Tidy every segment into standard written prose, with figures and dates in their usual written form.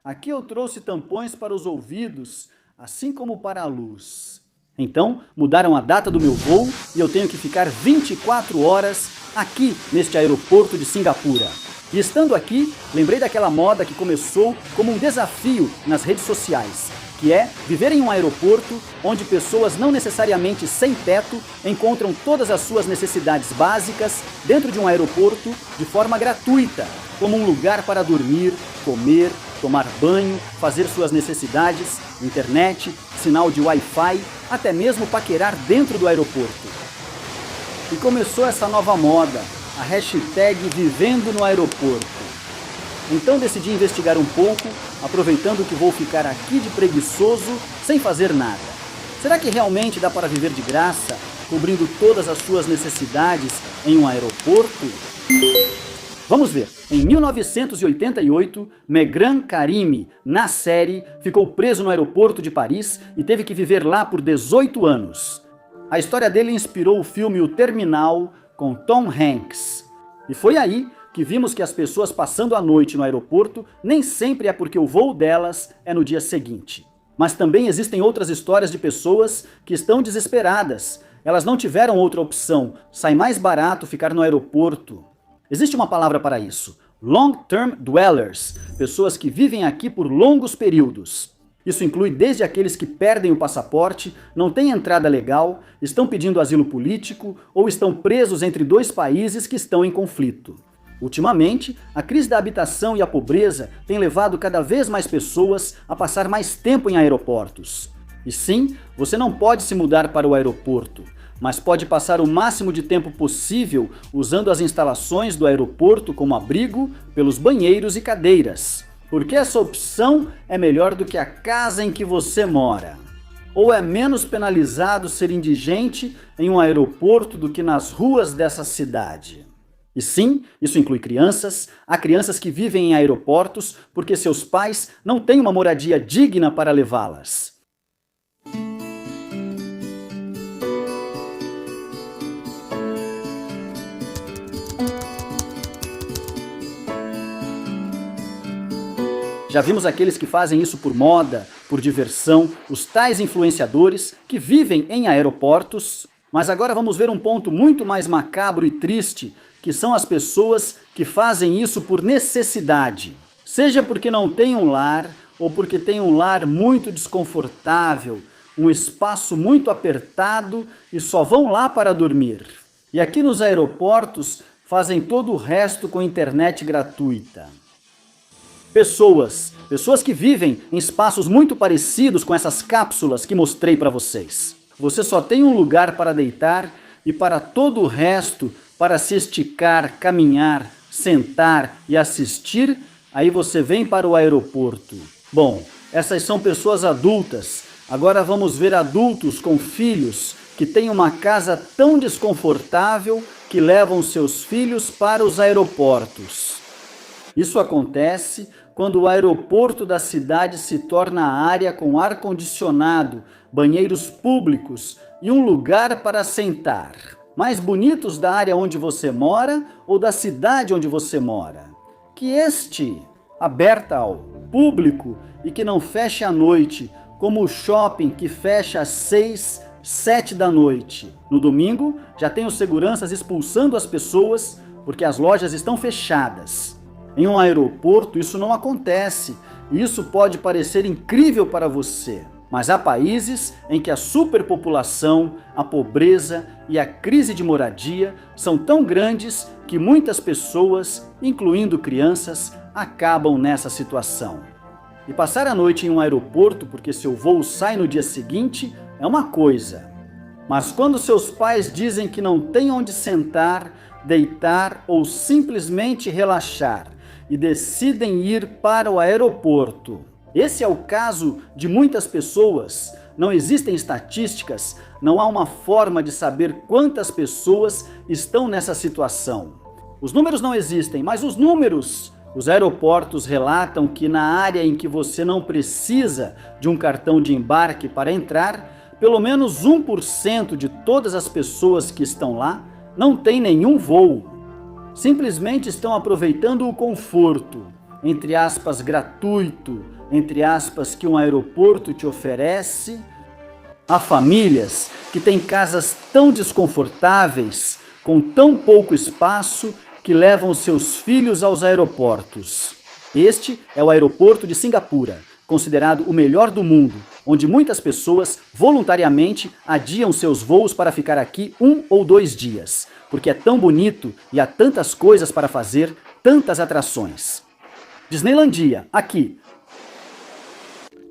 Aqui eu trouxe tampões para os ouvidos, assim como para a luz. Então, mudaram a data do meu voo e eu tenho que ficar 24 horas aqui neste aeroporto de Singapura. E estando aqui, lembrei daquela moda que começou como um desafio nas redes sociais, que é viver em um aeroporto onde pessoas não necessariamente sem teto encontram todas as suas necessidades básicas dentro de um aeroporto de forma gratuita, como um lugar para dormir, comer, tomar banho, fazer suas necessidades, internet, sinal de Wi-Fi, até mesmo paquerar dentro do aeroporto. E começou essa nova moda, a hashtag Vivendo no Aeroporto. Então decidi investigar um pouco, aproveitando que vou ficar aqui de preguiçoso, sem fazer nada. Será que realmente dá para viver de graça, cobrindo todas as suas necessidades em um aeroporto? Vamos ver. Em 1988, Megran Karimi, na série, ficou preso no aeroporto de Paris e teve que viver lá por 18 anos. A história dele inspirou o filme O Terminal, com Tom Hanks. E foi aí que vimos que as pessoas passando a noite no aeroporto nem sempre é porque o voo delas é no dia seguinte. Mas também existem outras histórias de pessoas que estão desesperadas. Elas não tiveram outra opção, sai mais barato ficar no aeroporto. Existe uma palavra para isso, long-term dwellers, pessoas que vivem aqui por longos períodos. Isso inclui desde aqueles que perdem o passaporte, não têm entrada legal, estão pedindo asilo político ou estão presos entre dois países que estão em conflito. Ultimamente, a crise da habitação e a pobreza tem levado cada vez mais pessoas a passar mais tempo em aeroportos. E sim, você não pode se mudar para o aeroporto, mas pode passar o máximo de tempo possível usando as instalações do aeroporto como abrigo, pelos banheiros e cadeiras. Porque essa opção é melhor do que a casa em que você mora. Ou é menos penalizado ser indigente em um aeroporto do que nas ruas dessa cidade. E sim, isso inclui crianças. Há crianças que vivem em aeroportos porque seus pais não têm uma moradia digna para levá-las. Já vimos aqueles que fazem isso por moda, por diversão, os tais influenciadores que vivem em aeroportos. Mas agora vamos ver um ponto muito mais macabro e triste, que são as pessoas que fazem isso por necessidade. Seja porque não têm um lar, ou porque têm um lar muito desconfortável, um espaço muito apertado e só vão lá para dormir. E aqui nos aeroportos fazem todo o resto com internet gratuita. Pessoas que vivem em espaços muito parecidos com essas cápsulas que mostrei para vocês. Você só tem um lugar para deitar e para todo o resto, para se esticar, caminhar, sentar e assistir, aí você vem para o aeroporto. Bom, essas são pessoas adultas. Agora vamos ver adultos com filhos que têm uma casa tão desconfortável que levam seus filhos para os aeroportos. Isso acontece quando o aeroporto da cidade se torna área com ar-condicionado, banheiros públicos e um lugar para sentar. Mais bonitos da área onde você mora ou da cidade onde você mora? Que este, aberta ao público e que não feche à noite, como o shopping que fecha às 6, 7 da noite. No domingo, já tem os seguranças expulsando as pessoas porque as lojas estão fechadas. Em um aeroporto isso não acontece, e isso pode parecer incrível para você. Mas há países em que a superpopulação, a pobreza e a crise de moradia são tão grandes que muitas pessoas, incluindo crianças, acabam nessa situação. E passar a noite em um aeroporto porque seu voo sai no dia seguinte é uma coisa. Mas quando seus pais dizem que não tem onde sentar, deitar ou simplesmente relaxar, e decidem ir para o aeroporto. Esse é o caso de muitas pessoas. Não existem estatísticas, não há uma forma de saber quantas pessoas estão nessa situação. Os números não existem, mas os números! Os aeroportos relatam que na área em que você não precisa de um cartão de embarque para entrar, pelo menos 1% de todas as pessoas que estão lá não tem nenhum voo. Simplesmente estão aproveitando o conforto. entre aspas, gratuito, entre aspas, que um aeroporto te oferece. Há famílias que têm casas tão desconfortáveis, com tão pouco espaço, que levam seus filhos aos aeroportos. Este é o aeroporto de Cingapura, considerado o melhor do mundo, onde muitas pessoas voluntariamente adiam seus voos para ficar aqui 1 ou 2 dias, porque é tão bonito e há tantas coisas para fazer, tantas atrações. Disneylandia, aqui.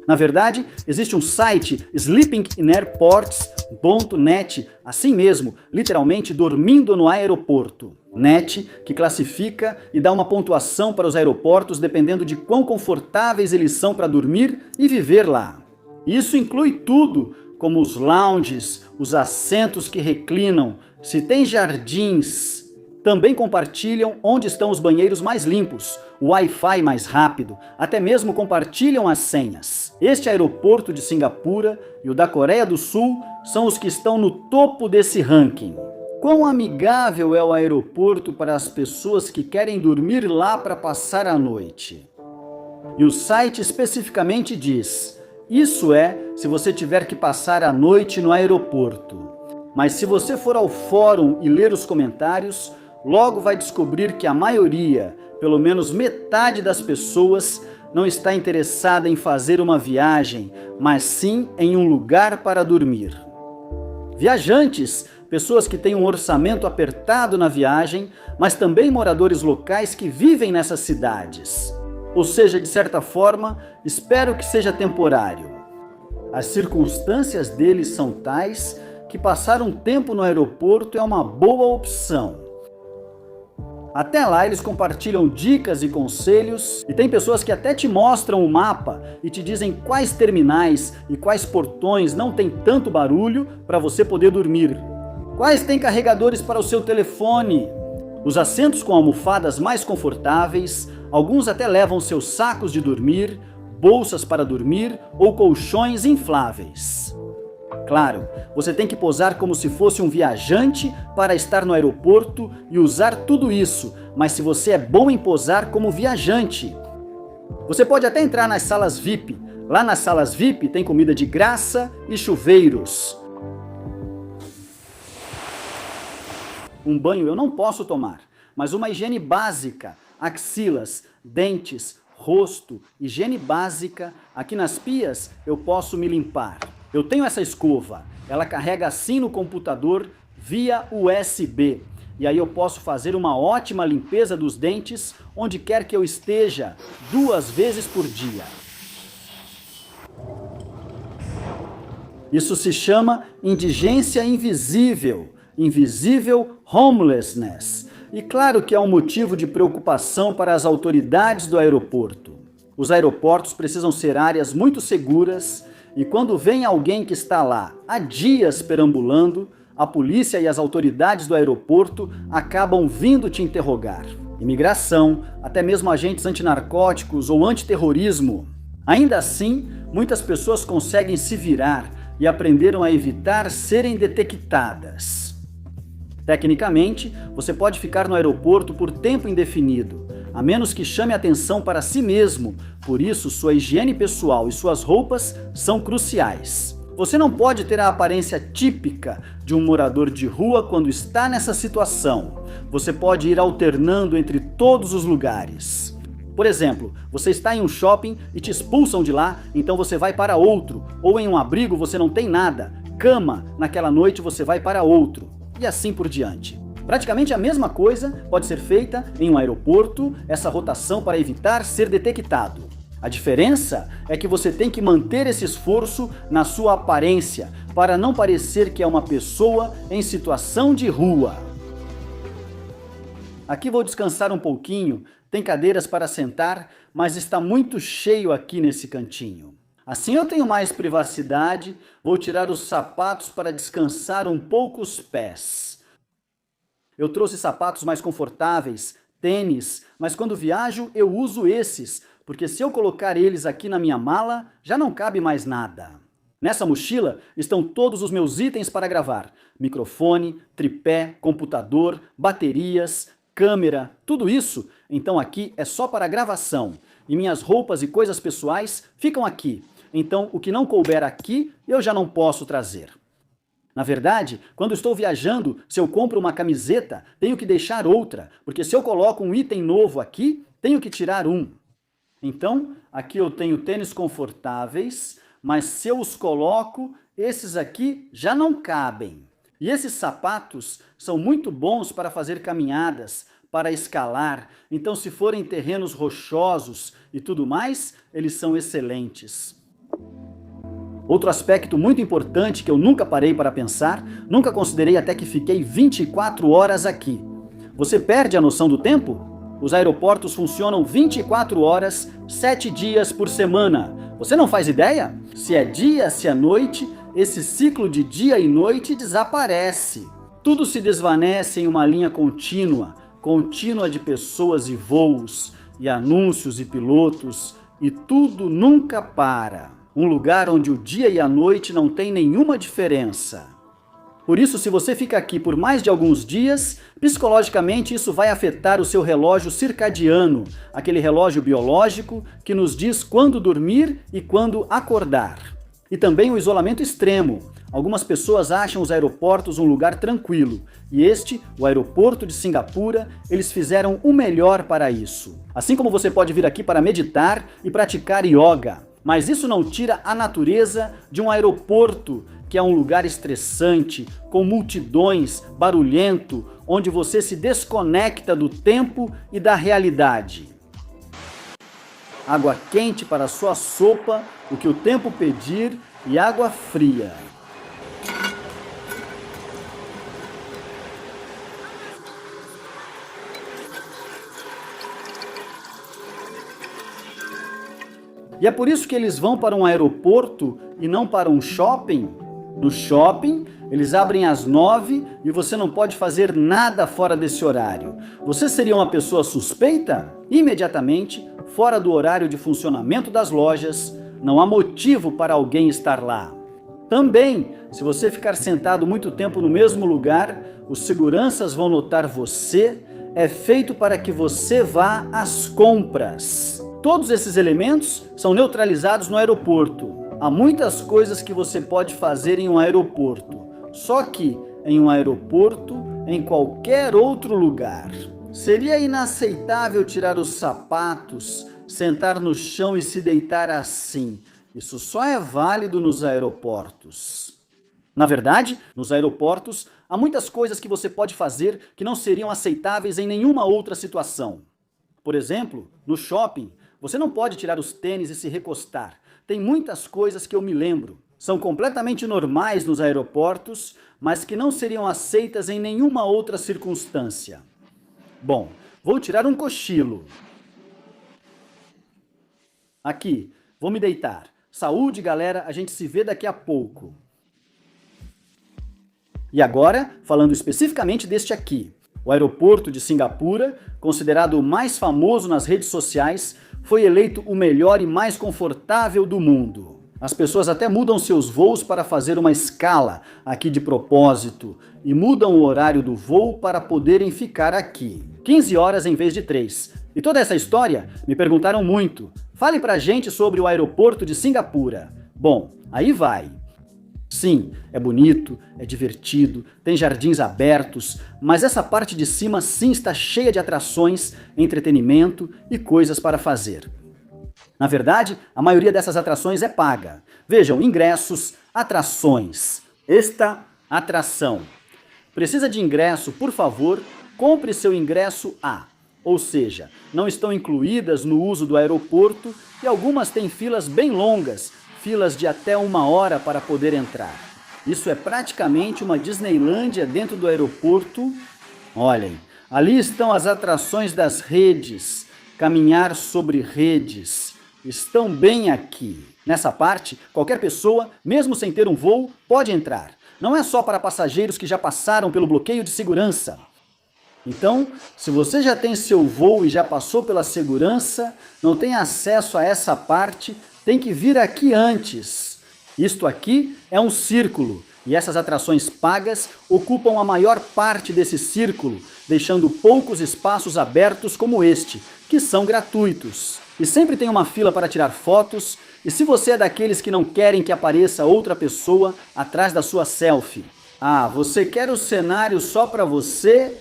Na verdade, existe um site, sleepingairports.net, assim mesmo, literalmente dormindo no aeroporto. Net, que classifica e dá uma pontuação para os aeroportos dependendo de quão confortáveis eles são para dormir e viver lá. Isso inclui tudo, como os lounges, os assentos que reclinam, se tem jardins. Também compartilham onde estão os banheiros mais limpos, o Wi-Fi mais rápido, até mesmo compartilham as senhas. Este aeroporto de Cingapura e o da Coreia do Sul são os que estão no topo desse ranking. Quão amigável é o aeroporto para as pessoas que querem dormir lá para passar a noite? E o site especificamente diz: isso é se você tiver que passar a noite no aeroporto. Mas se você for ao fórum e ler os comentários, logo vai descobrir que a maioria, pelo menos metade das pessoas, não está interessada em fazer uma viagem, mas sim em um lugar para dormir. Viajantes, pessoas que têm um orçamento apertado na viagem, mas também moradores locais que vivem nessas cidades. Ou seja, de certa forma, espero que seja temporário. As circunstâncias deles são tais que passar um tempo no aeroporto é uma boa opção. Até lá eles compartilham dicas e conselhos, e tem pessoas que até te mostram o mapa e te dizem quais terminais e quais portões não tem tanto barulho para você poder dormir. Quais têm carregadores para o seu telefone? Os assentos com almofadas mais confortáveis, alguns até levam seus sacos de dormir, bolsas para dormir ou colchões infláveis. Claro, você tem que posar como se fosse um viajante para estar no aeroporto e usar tudo isso, mas se você é bom em posar como viajante. Você pode até entrar nas salas VIP. Lá nas salas VIP tem comida de graça e chuveiros. Um banho eu não posso tomar, mas uma higiene básica, axilas, dentes, rosto, higiene básica, aqui nas pias eu posso me limpar. Eu tenho essa escova, ela carrega assim no computador via USB. E aí eu posso fazer uma ótima limpeza dos dentes onde quer que eu esteja, 2 vezes por dia. Isso se chama indigência invisível, invisible homelessness. E claro que é um motivo de preocupação para as autoridades do aeroporto. Os aeroportos precisam ser áreas muito seguras e quando vem alguém que está lá há dias perambulando, a polícia e as autoridades do aeroporto acabam vindo te interrogar. Imigração, até mesmo agentes antinarcóticos ou antiterrorismo. Ainda assim, muitas pessoas conseguem se virar e aprenderam a evitar serem detectadas. Tecnicamente, você pode ficar no aeroporto por tempo indefinido, a menos que chame atenção para si mesmo, por isso sua higiene pessoal e suas roupas são cruciais. Você não pode ter a aparência típica de um morador de rua quando está nessa situação. Você pode ir alternando entre todos os lugares. Por exemplo, você está em um shopping e te expulsam de lá, então você vai para outro. Ou em um abrigo você não tem nada, cama, naquela noite você vai para outro. E assim por diante. Praticamente a mesma coisa pode ser feita em um aeroporto, essa rotação para evitar ser detectado. A diferença é que você tem que manter esse esforço na sua aparência, para não parecer que é uma pessoa em situação de rua. Aqui vou descansar um pouquinho, tem cadeiras para sentar, mas está muito cheio aqui nesse cantinho. Assim eu tenho mais privacidade, vou tirar os sapatos para descansar um pouco os pés. Eu trouxe sapatos mais confortáveis, tênis, mas quando viajo eu uso esses, porque se eu colocar eles aqui na minha mala, já não cabe mais nada. Nessa mochila estão todos os meus itens para gravar. Microfone, tripé, computador, baterias, câmera, tudo isso então aqui é só para gravação. E minhas roupas e coisas pessoais ficam aqui. Então o que não couber aqui, eu já não posso trazer. Na verdade, quando estou viajando, se eu compro uma camiseta, tenho que deixar outra, porque se eu coloco um item novo aqui, tenho que tirar um. Então, aqui eu tenho tênis confortáveis, mas se eu os coloco, esses aqui já não cabem. E esses sapatos são muito bons para fazer caminhadas, para escalar. Então, se forem terrenos rochosos e tudo mais, eles são excelentes. Outro aspecto muito importante que eu nunca parei para pensar, nunca considerei até que fiquei 24 horas aqui. Você perde a noção do tempo? Os aeroportos funcionam 24 horas, 7 dias por semana. Você não faz ideia? Se é dia, se é noite, esse ciclo de dia e noite desaparece. Tudo se desvanece em uma linha contínua de pessoas e voos, e anúncios e pilotos, e tudo nunca para. Um lugar onde o dia e a noite não tem nenhuma diferença. Por isso, se você fica aqui por mais de alguns dias, psicologicamente isso vai afetar o seu relógio circadiano, aquele relógio biológico que nos diz quando dormir e quando acordar. E também o isolamento extremo. Algumas pessoas acham os aeroportos um lugar tranquilo, e o aeroporto de Singapura, eles fizeram o melhor para isso. Assim como você pode vir aqui para meditar e praticar yoga, mas isso não tira a natureza de um aeroporto, que é um lugar estressante, com multidões, barulhento, onde você se desconecta do tempo e da realidade. Água quente para sua sopa, o que o tempo pedir, e água fria. E é por isso que eles vão para um aeroporto e não para um shopping. No shopping, eles abrem às 9 e você não pode fazer nada fora desse horário. Você seria uma pessoa suspeita? Imediatamente, fora do horário de funcionamento das lojas, não há motivo para alguém estar lá. Também, se você ficar sentado muito tempo no mesmo lugar, os seguranças vão notar você. É feito para que você vá às compras. Todos esses elementos são neutralizados no aeroporto. Há muitas coisas que você pode fazer em um aeroporto, só que em um aeroporto, em qualquer outro lugar. Seria inaceitável tirar os sapatos, sentar no chão e se deitar assim. Isso só é válido nos aeroportos. Na verdade, nos aeroportos, há muitas coisas que você pode fazer que não seriam aceitáveis em nenhuma outra situação. Por exemplo, no shopping, você não pode tirar os tênis e se recostar. Tem muitas coisas que eu me lembro. São completamente normais nos aeroportos, mas que não seriam aceitas em nenhuma outra circunstância. Bom, vou tirar um cochilo. Aqui, vou me deitar. Saúde, galera, a gente se vê daqui a pouco. E agora, falando especificamente deste aqui. O aeroporto de Singapura, considerado o mais famoso nas redes sociais, foi eleito o melhor e mais confortável do mundo. As pessoas até mudam seus voos para fazer uma escala aqui de propósito e mudam o horário do voo para poderem ficar aqui. 15 horas em vez de 3. E toda essa história me perguntaram muito. Fale pra gente sobre o aeroporto de Singapura. Bom, aí vai. Sim, é bonito, é divertido, tem jardins abertos, mas essa parte de cima sim está cheia de atrações, entretenimento e coisas para fazer. Na verdade, a maioria dessas atrações é paga. Vejam, ingressos, atrações. Esta atração. Precisa de ingresso, por favor, compre seu ingresso A. Ou seja, não estão incluídas no uso do aeroporto e algumas têm filas bem longas, filas de até 1 hora para poder entrar. Isso é praticamente uma Disneylândia dentro do aeroporto. Olhem, ali estão as atrações das redes, caminhar sobre redes. Estão bem aqui. Nessa parte, qualquer pessoa, mesmo sem ter um voo, pode entrar. Não é só para passageiros que já passaram pelo bloqueio de segurança. Então, se você já tem seu voo e já passou pela segurança, não tem acesso a essa parte, tem que vir aqui antes. Isto aqui é um círculo, E essas atrações pagas ocupam a maior parte desse círculo, deixando poucos espaços abertos como este, que são gratuitos. E sempre tem uma fila para tirar fotos, e se você é daqueles que não querem que apareça outra pessoa atrás da sua selfie, você quer o cenário só para você?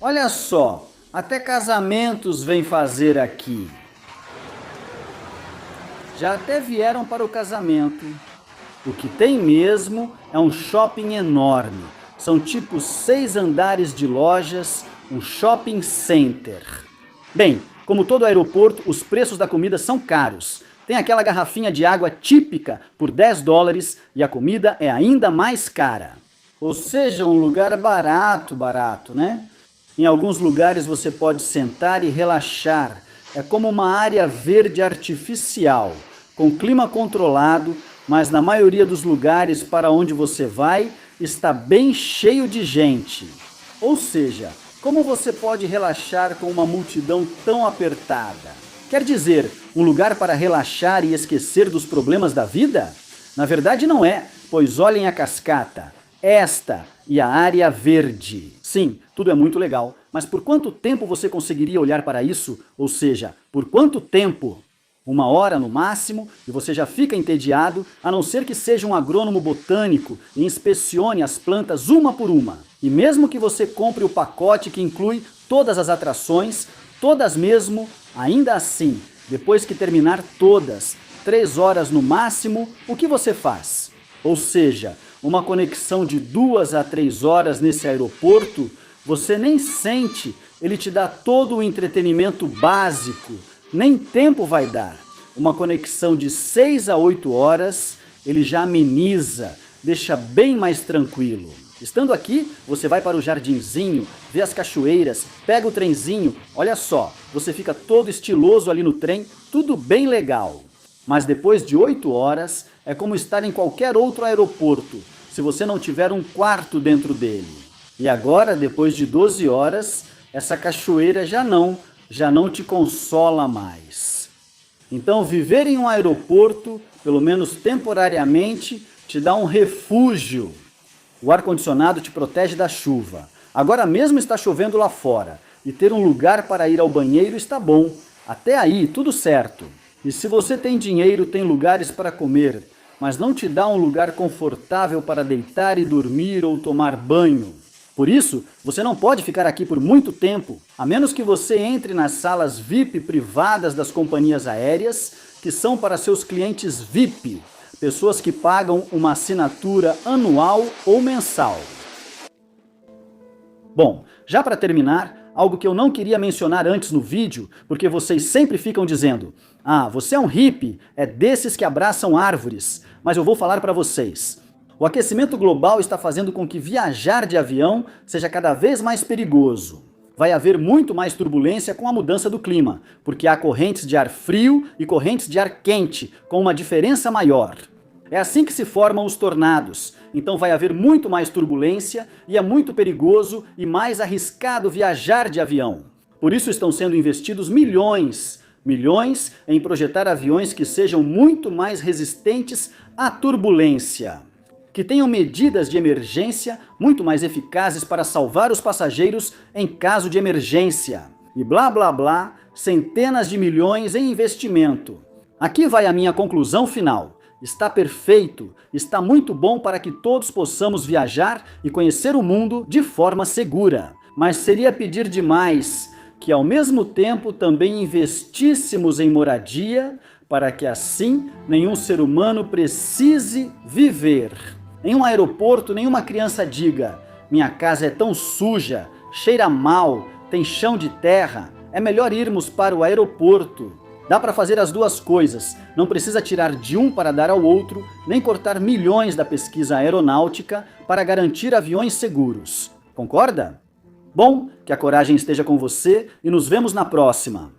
Olha só, até casamentos vêm fazer aqui. Já até vieram para o casamento. O que tem mesmo é um shopping enorme. São tipo 6 andares de lojas, um shopping center. Bem, como todo aeroporto, os preços da comida são caros. Tem aquela garrafinha de água típica por $10 e a comida é ainda mais cara. Ou seja, um lugar barato, né? Em alguns lugares você pode sentar e relaxar. É como uma área verde artificial, com clima controlado, mas na maioria dos lugares para onde você vai, está bem cheio de gente. Ou seja, como você pode relaxar com uma multidão tão apertada? Quer dizer, um lugar para relaxar e esquecer dos problemas da vida? Na verdade não é, pois olhem a cascata. Esta e a área verde. Sim, tudo é muito legal, mas por quanto tempo você conseguiria olhar para isso? Ou seja, por quanto tempo? 1 hora no máximo, e você já fica entediado, a não ser que seja um agrônomo botânico e inspecione as plantas uma por uma. E mesmo que você compre o pacote que inclui todas as atrações, todas mesmo, ainda assim, depois que terminar todas, 3 horas no máximo, o que você faz? Ou seja, uma conexão de 2 a 3 horas nesse aeroporto, você nem sente, ele te dá todo o entretenimento básico, nem tempo vai dar. Uma conexão de 6 a 8 horas, ele já ameniza, deixa bem mais tranquilo. Estando aqui, você vai para o jardinzinho, vê as cachoeiras, pega o trenzinho, olha só, você fica todo estiloso ali no trem, tudo bem legal. Mas depois de 8 horas, é como estar em qualquer outro aeroporto, se você não tiver um quarto dentro dele. E agora, depois de 12 horas, essa cachoeira já não te consola mais. Então, viver em um aeroporto, pelo menos temporariamente, te dá um refúgio. O ar-condicionado te protege da chuva. Agora mesmo está chovendo lá fora, e ter um lugar para ir ao banheiro está bom. Até aí, tudo certo. E se você tem dinheiro, tem lugares para comer, mas não te dá um lugar confortável para deitar e dormir ou tomar banho. Por isso, você não pode ficar aqui por muito tempo, a menos que você entre nas salas VIP privadas das companhias aéreas, que são para seus clientes VIP, pessoas que pagam uma assinatura anual ou mensal. Bom, já para terminar, algo que eu não queria mencionar antes no vídeo, porque vocês sempre ficam dizendo: você é um hippie, é desses que abraçam árvores, mas eu vou falar para vocês. O aquecimento global está fazendo com que viajar de avião seja cada vez mais perigoso. Vai haver muito mais turbulência com a mudança do clima, porque há correntes de ar frio e correntes de ar quente, com uma diferença maior. É assim que se formam os tornados, então vai haver muito mais turbulência e é muito perigoso e mais arriscado viajar de avião. Por isso estão sendo investidos milhões em projetar aviões que sejam muito mais resistentes à turbulência, que tenham medidas de emergência muito mais eficazes para salvar os passageiros em caso de emergência. E blá blá blá, centenas de milhões em investimento. Aqui vai a minha conclusão final. Está perfeito, está muito bom para que todos possamos viajar e conhecer o mundo de forma segura. Mas seria pedir demais que ao mesmo tempo também investíssemos em moradia, para que assim nenhum ser humano precise viver. Em um aeroporto, nenhuma criança diga: minha casa é tão suja, cheira mal, tem chão de terra, é melhor irmos para o aeroporto. Dá para fazer as duas coisas, não precisa tirar de um para dar ao outro, nem cortar milhões da pesquisa aeronáutica para garantir aviões seguros. Concorda? Bom, que a coragem esteja com você e nos vemos na próxima.